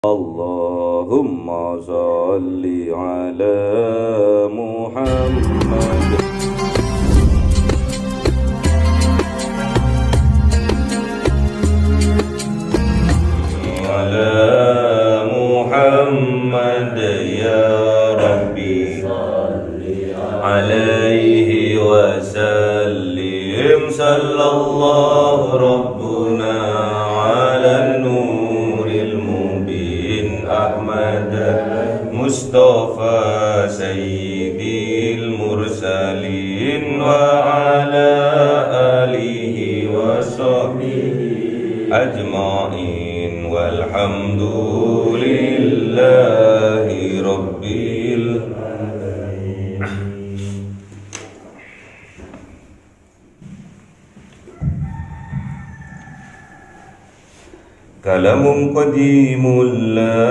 Allahumma sholli ala Muhammad ala Muhammad ya Rabbi sholli alaihi wa sallim sallallahu rabbuna ala nuril mubin Ahmad Mustafa sayyidil mursalin wa ala alihi wa sahbihi ajma'in walhamdulillahi rabbil alamin. Kalamun qadimun la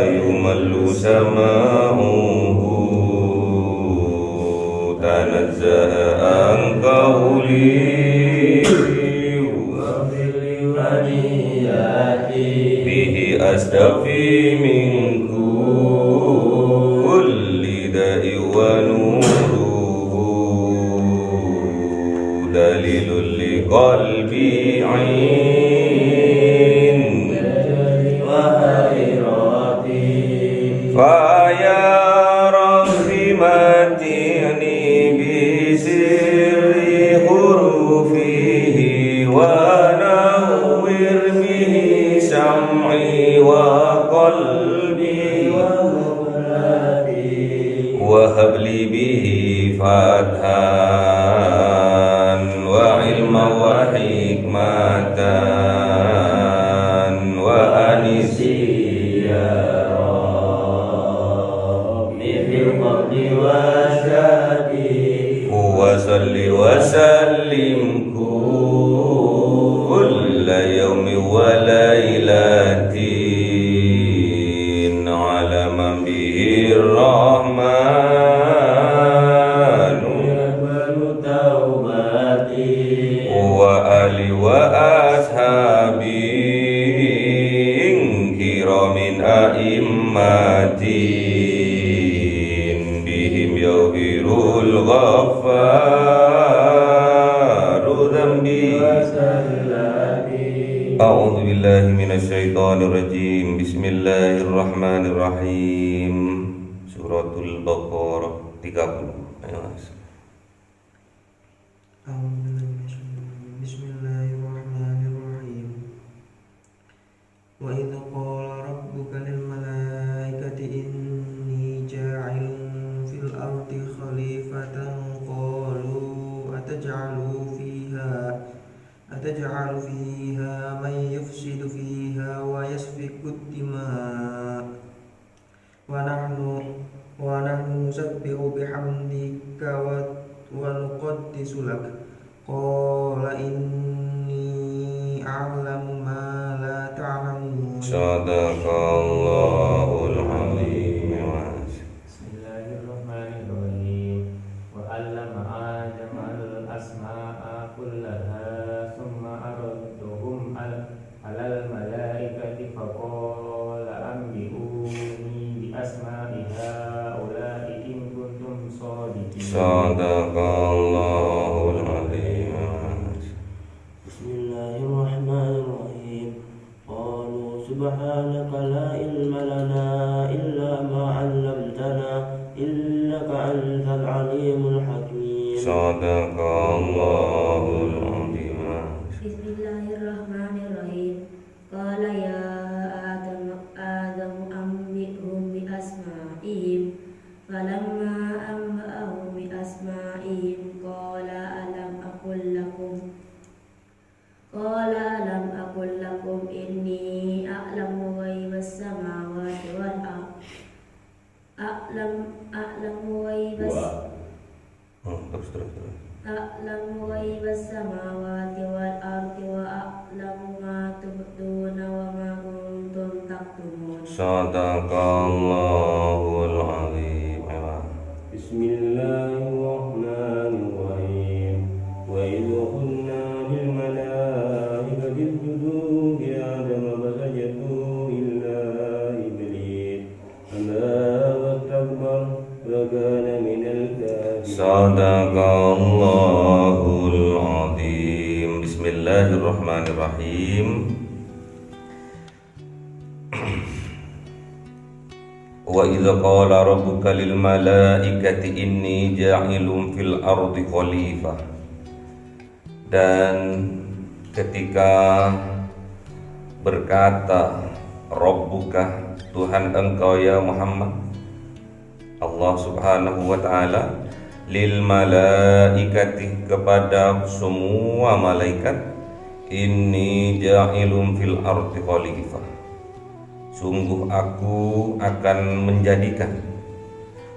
yumallu sama'uhu tanazzaha an qawli wa bihi astafi min kulli da'i wa nuruhu dalilul li qalbi Faya Rabbi matini bisirri hurufihi wa nawwir bihi sam'i wa qalbi wa habli bihi fathan wa ilma wa hikmatan wa anisiya wa salli wa sallim kulla yawmi wa laylatin ala man bihi rahmanu wa ali wa ashabi kiramin a'immatin bihim yawhirul ghaffaru dhanbi. A'udzu billahi minasy syaithanir rajim. Bismillahirrahmanirrahim. Suratul Baqarah 30. Ayo Mas. Bismillahirrahmanirrahim. Wa idh qala rabbuka lil malaikati inni ja'ilun fil ardi khalifatan qalu ataj'alu fiha man yufsidu fiha wa yasfiku ad-dima' wa nahnu nusabbihu bihamdika wa nuqaddisu lak qala inni a'lamu ma la ta'lamun. Sadaqallahul azim. Bismillahirrahmanirrahim. Wa 'allama Adama al-asma'a kullaha thumma 'aradahum 'alal malaikati faqala anbi'uni bi asma'i haula'i in kuntum shadiqin. Sadaqallahul azim. Bismillahirrahmanirrahim. Qalu subhanaka la ilma lana illa ma 'allamtana innaka antal alimul hakim. Sadaqallahul azim. Bismillahirrahmanirrahim. Qala ya Adam anbi'hum bi asma'ihim. Falamma anba'ahum bi asma'ihim qala alam aqul lakum inni a'lamu ghaibas samawati wal ardh. A'lamu ghaibas samawati wal ardi wa a'lamu ma tubduna wa ma kuntum taktumun. Sadaqallahul azim. Bismillahirrahmanirrahim. Wa idh qulna lil malaikati isjudu li Adama fasajadu Sadaqallahul azim. Bismillahirrahmanirrahim. Wa idza qala rabbuka lil malaikati inni ja'ilun fil ardi khalifah. Dan ketika berkata Rabbuka, Tuhan engkau ya Muhammad, Allah subhanahu wa ta'ala, lil malaikati, kepada semua malaikat, inni ja'ilun fil ardi khalifah, sungguh aku akan menjadikan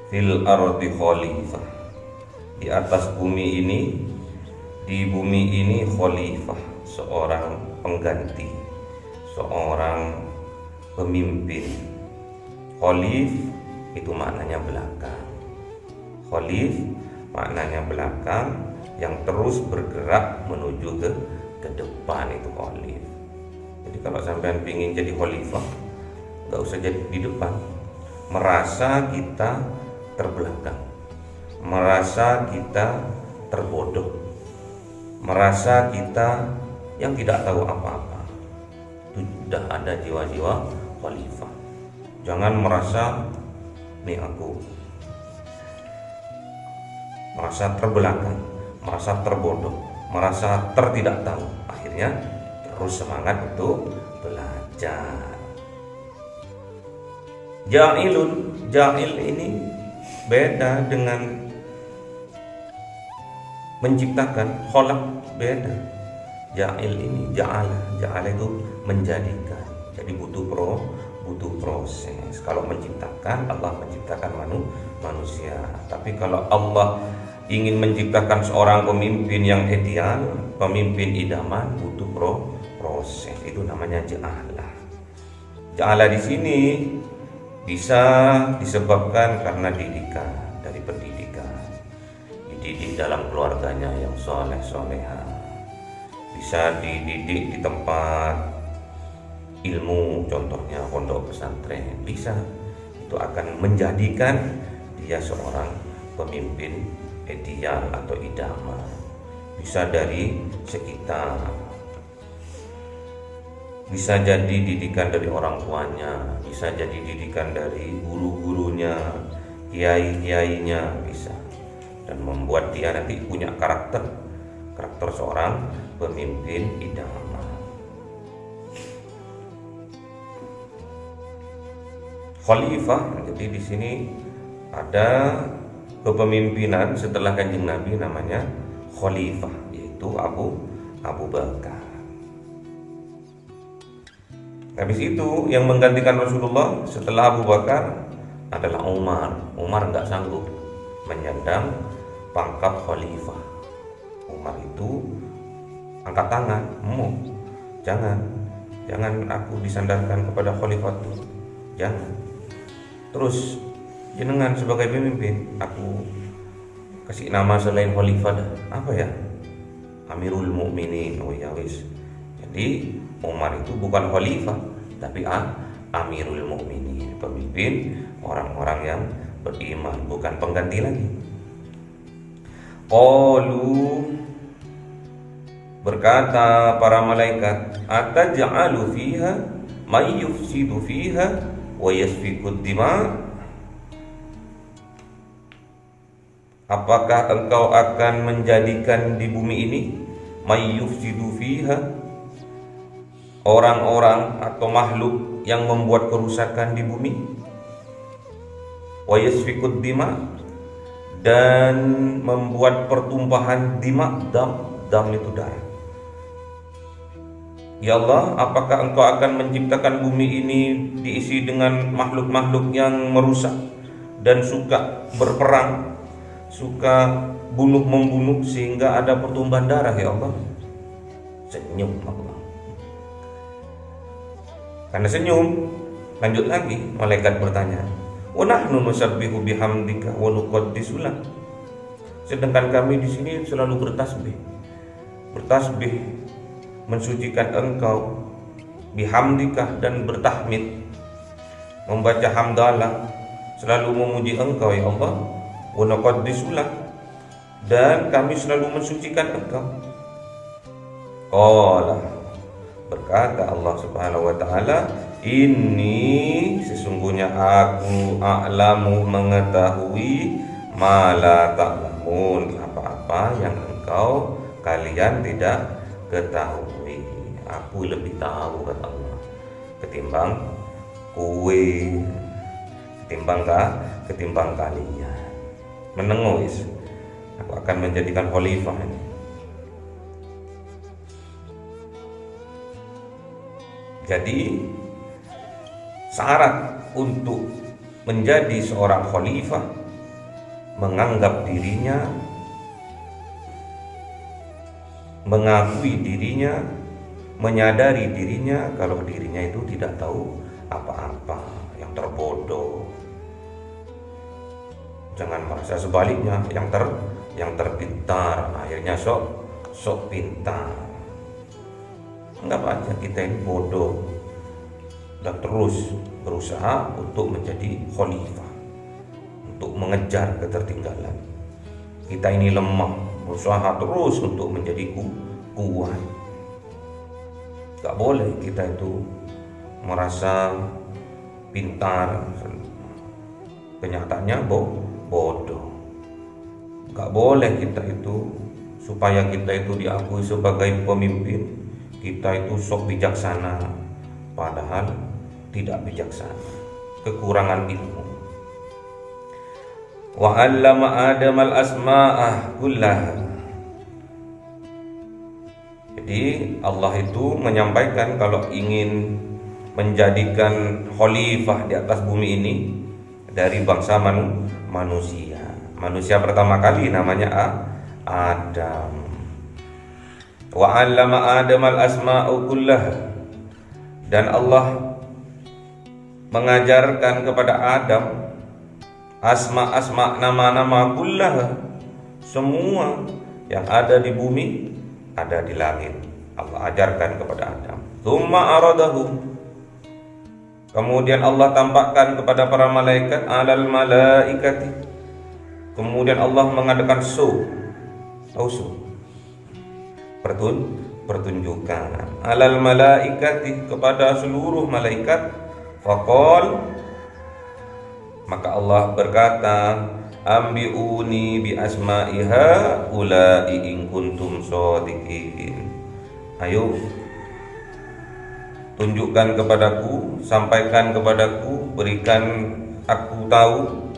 fil ardi khalifah, di atas bumi ini, di bumi ini khalifah, seorang pengganti, seorang pemimpin. Khalif itu maknanya belakang. Khalif maknanya belakang yang terus bergerak menuju ke depan, itu khalif. Jadi kalau sampean pingin jadi khalifah, gak usah jadi di depan, merasa kita terbelakang, merasa kita terbodoh, merasa kita yang tidak tahu apa-apa. Itu sudah ada jiwa-jiwa khalifah. Jangan merasa nih aku, merasa terbelakang, merasa terbodoh, merasa tertidak tahu. Akhirnya terus semangat untuk belajar. Ja'ilun, ja'il ini beda dengan menciptakan. Kholaq beda. Ja'il ini ja'ala itu menjadikan. Jadi butuh proses. Kalau menciptakan, Allah menciptakan manusia. Tapi kalau Allah ingin menciptakan seorang pemimpin yang ideal, pemimpin idaman, butuh proses. Itu namanya ja'ala. Ja'ala di sini bisa disebabkan karena didikan, dari pendidikan, dididik dalam keluarganya yang soleh-soleha, bisa dididik di tempat ilmu, contohnya pondok pesantren, bisa. Itu akan menjadikan dia seorang pemimpin ideal atau idaman. Bisa dari sekitar, bisa jadi didikan dari orang tuanya, bisa jadi didikan dari guru-gurunya, kiai-kiainya, bisa. Dan membuat dia nanti punya karakter seorang pemimpin idaman. Khalifah, jadi di sini ada kepemimpinan setelah Kanjeng Nabi namanya khalifah, yaitu Abu Bakar. Habis itu yang menggantikan Rasulullah setelah Abu Bakar adalah Umar. Umar nggak sanggup menyandang pangkat khalifah. Umar itu angkat tangan, jangan aku disandarkan kepada khalifah itu, jangan. Terus jenengan sebagai pemimpin, aku kasih nama selain khalifah dah. Apa ya? Amirul Mukminin. Oh ya wis. Jadi Umar itu bukan khalifah, tapi Amirul Mukminin, pemimpin orang-orang yang beriman, bukan pengganti lagi. Qalu, berkata para malaikat, ataj'alu fiha may yufsidu fiha wa yasfikud dima. Apakah engkau akan menjadikan di bumi ini may yufsidu fiha, orang-orang atau makhluk yang membuat kerusakan di bumi, wa yasfikud dima, dan membuat pertumpahan dima, dam itu darah. Ya Allah, apakah engkau akan menciptakan bumi ini diisi dengan makhluk-makhluk yang merusak dan suka berperang, suka bunuh-membunuh sehingga ada pertumpahan darah, ya Allah? Senyum Allah. Karena senyum, lanjut lagi malaikat bertanya, wa nahnu nusabbihu bihamdika wa nuqaddisu lak. Sedangkan kami di sini selalu bertasbih mensucikan engkau, bihamdika, dan bertahmid, membaca hamdalah, selalu memuji engkau ya Allah, wa nuqaddisu lak, dan kami selalu mensucikan engkau. Qala, berkata Allah Subhanahu wa taala, inni sesungguhnya aku a'lamu mengetahui ma la ta'lamun, apa-apa yang engkau kalian tidak ketahui. Aku lebih tahu, kata Allah, ketimbang kue, ketimbang kalian. Menengok is, aku akan menjadikan khalifah ini. Jadi syarat untuk menjadi seorang khalifah menganggap dirinya, mengakui dirinya, menyadari dirinya kalau dirinya itu tidak tahu apa-apa, yang terbodoh. Jangan merasa sebaliknya, yang terpintar akhirnya sok pintar. Anggap aja kita ini bodoh dan terus berusaha untuk menjadi khalifah, untuk mengejar ketertinggalan. Kita ini lemah, berusaha terus untuk menjadi kuat. Gak boleh kita itu merasa pintar, kenyataannya bodoh. Gak boleh kita itu, supaya kita itu diakui sebagai pemimpin, kita itu sok bijaksana, padahal tidak bijaksana, kekurangan ilmu. Wa 'allama Adamal asma'ah kullaha. Jadi Allah itu menyampaikan kalau ingin menjadikan khalifah di atas bumi ini dari bangsa manusia. Manusia pertama kali namanya Adam. Wa 'allama Adamal asma'u kullaha, dan Allah mengajarkan kepada Adam asma nama-nama kullaha, semua yang ada di bumi, ada di langit. Allah ajarkan kepada Adam. Tsumma aradahu, kemudian Allah tampakkan kepada para malaikat, alal malaikati, kemudian Allah mengadakan pertunjukan alal malaikati, kepada seluruh malaikat. Faqal, maka Allah berkata, ambiuni bi asma'iha ulai in kuntum shadiqin. Ayo tunjukkan kepadaku, sampaikan kepadaku, berikan aku tahu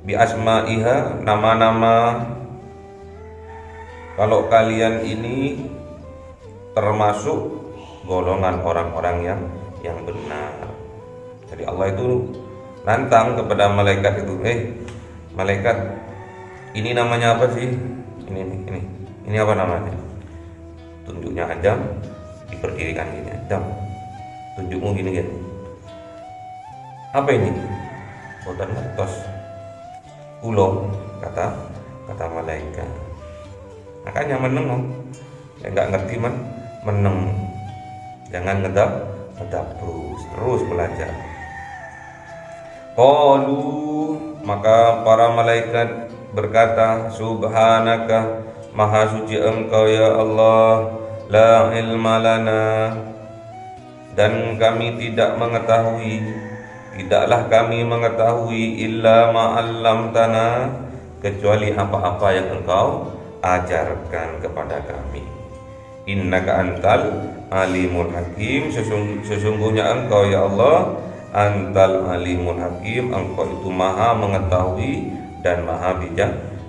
bi asma'iha, nama-nama, kalau kalian ini termasuk golongan orang-orang yang benar. Jadi Allah itu nantang kepada malaikat itu, malaikat, ini namanya apa sih? Ini apa namanya? Tunjuknya Adam, diperdirikan gini. Adam, tunjukmu gini ya. Apa ini? Botan kertas. Ulo, kata malaikat. Makanya menengok, nggak ngerti meneng. Jangan ngedap terus belajar. Qalu, maka para malaikat berkata, subhanaka, maha suci engkau ya Allah, la ilma lana, dan kami tidaklah kami mengetahui illa ma'allamtana, kecuali apa-apa yang engkau ajarkan kepada kami. Innaka antal alimul hakim, sesungguhnya engkau ya Allah antal alimul hakim, engkau itu maha mengetahui dan maha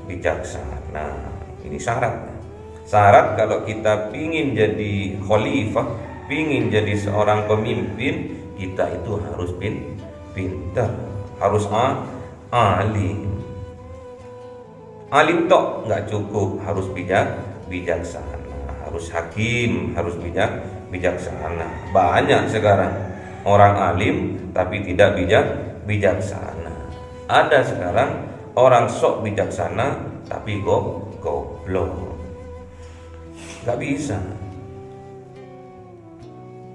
bijaksana. Ini syarat kalau kita pingin jadi khalifah, pingin jadi seorang pemimpin, kita itu harus pintar, harus alim tok nggak cukup, harus bijaksana, harus hakim, harus bijaksana. Banyak sekarang orang alim tapi tidak bijaksana. Ada sekarang orang sok bijaksana tapi goblok. Gak bisa.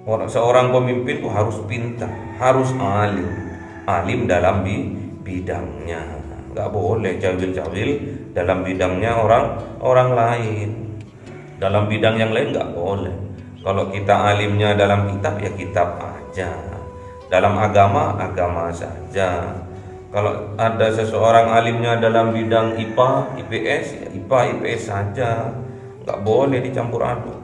Seorang pemimpin itu harus pintar, harus alim dalam bidangnya. Gak boleh cawil-cawil dalam bidangnya orang lain. Dalam bidang yang lain nggak boleh. Kalau kita alimnya dalam kitab ya kitab aja. Dalam agama saja. Kalau ada seseorang alimnya dalam bidang IPA, IPS, ya IPA, IPS saja. Nggak boleh dicampur aduk.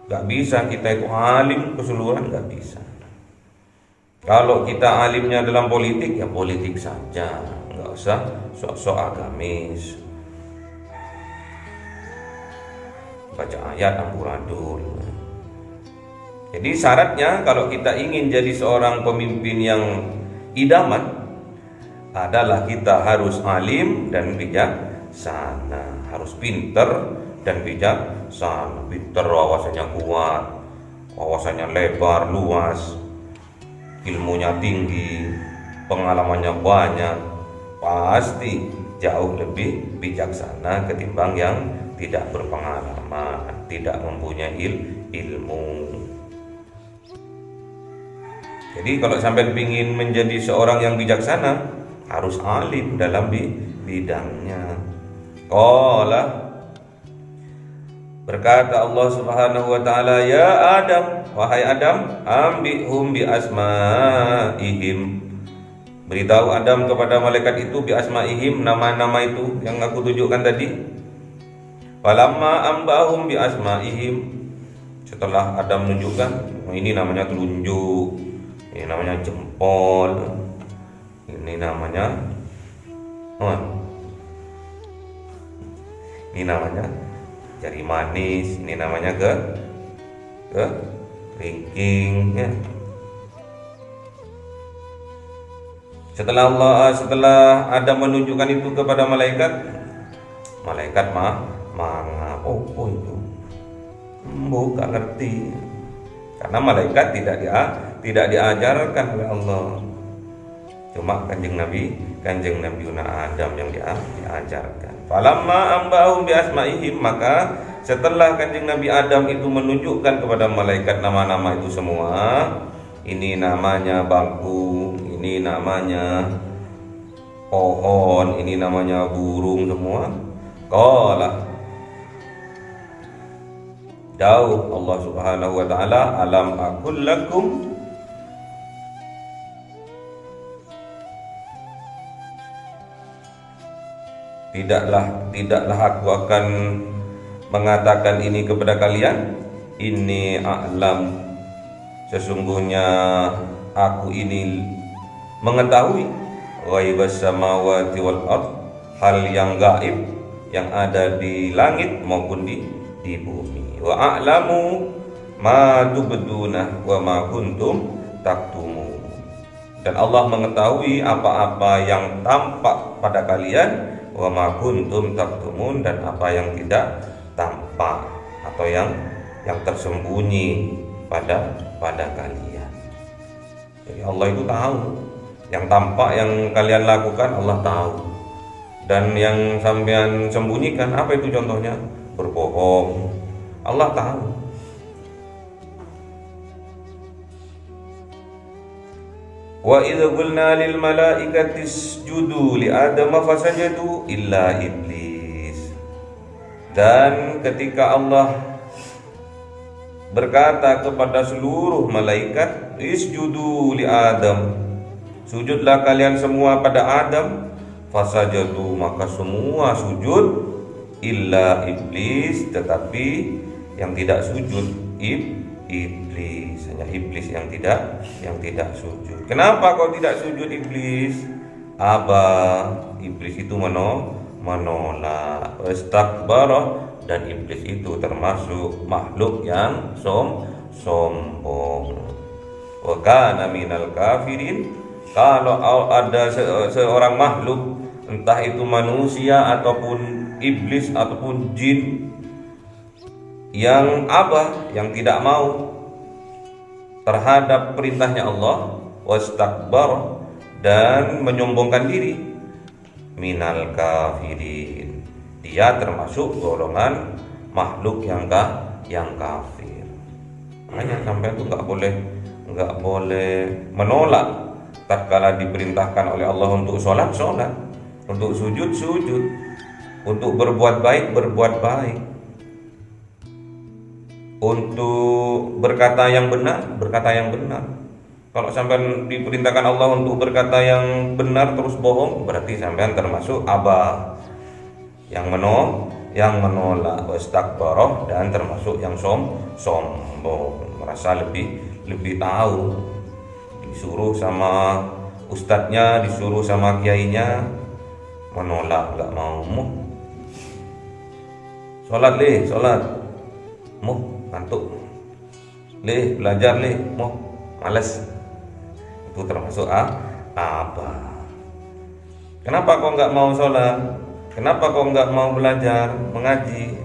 Nggak bisa kita itu alim keseluruhan, nggak bisa. Kalau kita alimnya dalam politik ya politik saja, nggak usah sok-sok agamis. Baca ayat amburadul. Jadi syaratnya kalau kita ingin jadi seorang pemimpin yang idaman adalah kita harus alim dan bijaksana, harus pinter dan bijaksana. Pinter wawasannya kuat, wawasannya lebar, luas, ilmunya tinggi, pengalamannya banyak, pasti jauh lebih bijaksana ketimbang yang tidak berpengalaman, tidak mempunyai ilmu. Jadi kalau sampai ingin menjadi seorang yang bijaksana, harus alim dalam bidangnya. Qala, berkata Allah Subhanahu wa taala, ya Adam, wahai Adam, ambihum bi asmaihim. Beritahu Adam kepada malaikat itu bi asmaihim, nama-nama itu yang aku tunjukkan tadi. Falamma ambahum bi asmaihim, setelah Adam menunjukkan, ini namanya telunjuk, ini namanya jempol, ini namanya jari manis, ini namanya kelingking ya. Setelah Adam menunjukkan itu kepada malaikat mangap, oh itu bukan ngerti, karena malaikat tidak diajarkan oleh Allah. Cuma kanjeng Nabi Adam yang diajarkan. Falamma ambahum bi asmaihim, maka setelah kanjeng Nabi Adam itu menunjukkan kepada malaikat nama-nama itu semua, ini namanya bangku, ini namanya pohon, ini namanya burung semua. Qala, jauh Allah Subhanahu wa taala, alam aqul lakum, tidaklah aku akan mengatakan ini kepada kalian, ini a'lam, sesungguhnya aku ini mengetahui ghaibas samawati wal ard, hal yang gaib yang ada di langit maupun di bumi. Wa a'lamu ma tubduna wa ma kuntum taktumun. Dan Allah mengetahui apa-apa yang tampak pada kalian, wa ma kuntum taktumun, dan apa yang tidak tampak atau yang tersembunyi pada kalian. Jadi Allah itu tahu, yang tampak yang kalian lakukan Allah tahu, dan yang sampean sembunyikan apa itu contohnya? Berbohong, Allah tahu. Wa idza qulna lil malaikati isjudu li adama fasajadu illa iblis. Dan ketika Allah berkata kepada seluruh malaikat, isjudu li Adam, sujudlah kalian semua pada Adam, fasajadu, maka semua sujud, illa iblis, tetapi yang tidak sujud iblis, hanya iblis yang tidak sujud. Kenapa kau tidak sujud iblis? Aba, iblis itu menolak, wastakbara, dan iblis itu termasuk makhluk yang sombong. Wa kana minal kafirin, kalau ada seorang makhluk, entah itu manusia ataupun iblis ataupun jin, yang abah, yang tidak mau terhadap perintahnya Allah, wastakbar, dan menyombongkan diri, minal kafirin, dia termasuk golongan makhluk yang kafir. Makanya sampai itu nggak boleh menolak tatkala diperintahkan oleh Allah untuk sholat. Untuk sujud, sujud. Untuk berbuat baik, berbuat baik. Untuk berkata yang benar, berkata yang benar. Kalau sampean diperintahkan Allah untuk berkata yang benar terus bohong, berarti sampean termasuk aba, yang menolak, wastakbarah, dan termasuk yang sombong, merasa lebih tahu. Disuruh sama ustadznya, disuruh sama kiainya, menolak, nggak mau. Sholat leh, sholat, ngantuk, leh belajar leh, males. Itu termasuk apa? Kenapa kau nggak mau sholat? Kenapa kau nggak mau belajar mengaji?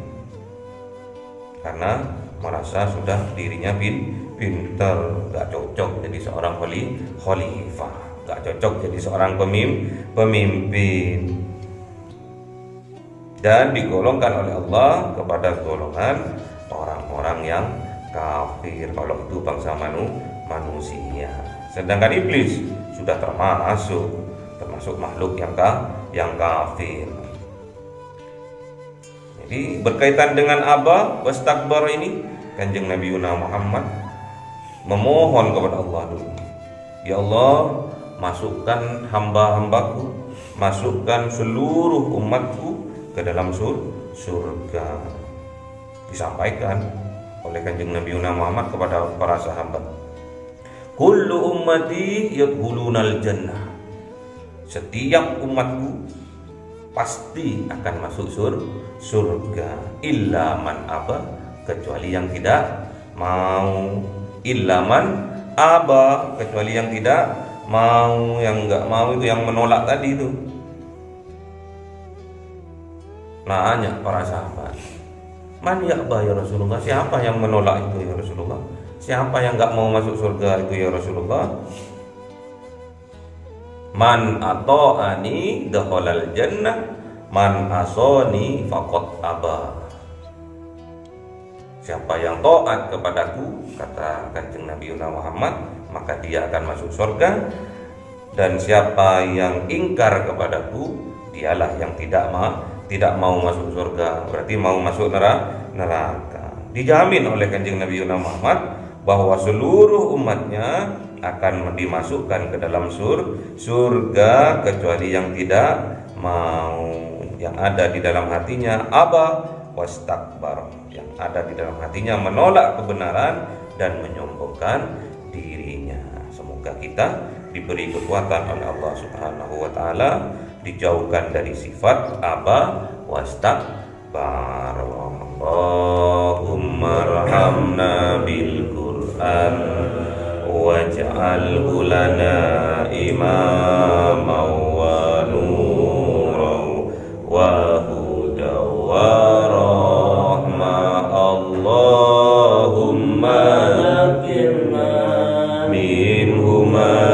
Karena merasa sudah dirinya pintar, nggak cocok jadi seorang khalifah, nggak cocok jadi seorang pemimpin, dan digolongkan oleh Allah kepada golongan orang-orang yang kafir kalau itu bangsa manusia. Sedangkan iblis sudah termasuk makhluk yang kafir. Jadi berkaitan dengan aba wastakbar ini, Kanjeng Nabi Muhammad memohon kepada Allah dulu. Ya Allah, masukkan hamba-hambaku, masukkan seluruh umatku ke dalam surga. Disampaikan oleh Kanjeng Nabi Muhammad kepada para sahabat. Kullu ummati yadkhulunal jannah. Setiap umatku pasti akan masuk surga. Illa man aba, kecuali yang tidak mau. Illa man aba, kecuali yang tidak mau. Yang enggak mau itu yang menolak tadi itu. Nanya para sahabat, man ya'ba ya Rasulullah, siapa yang menolak itu ya Rasulullah? Siapa yang enggak mau masuk surga itu ya Rasulullah? Man ata'ani dakhalal jannah, man asani faqad aba. Siapa yang taat kepadaku, kata Kanjeng Nabi Muhammad, maka dia akan masuk surga. Dan siapa yang ingkar kepadaku, dialah yang tidak mau masuk surga, berarti mau masuk neraka. Dijamin oleh Kanjeng Nabi Muhammad bahwa seluruh umatnya akan dimasukkan ke dalam surga kecuali yang tidak mau, yang ada di dalam hatinya aba wastakbar, yang ada di dalam hatinya menolak kebenaran dan menyombongkan dirinya. Semoga kita diberi kekuatan oleh Allah Subhanahu wa taala, dijauhkan dari sifat aba wastakbar. Allahumma arhamna bil Qur'an waj'alhu lana imaman wa nuran wa hudan wa rahmah. Allahumma ذكرنا minhuma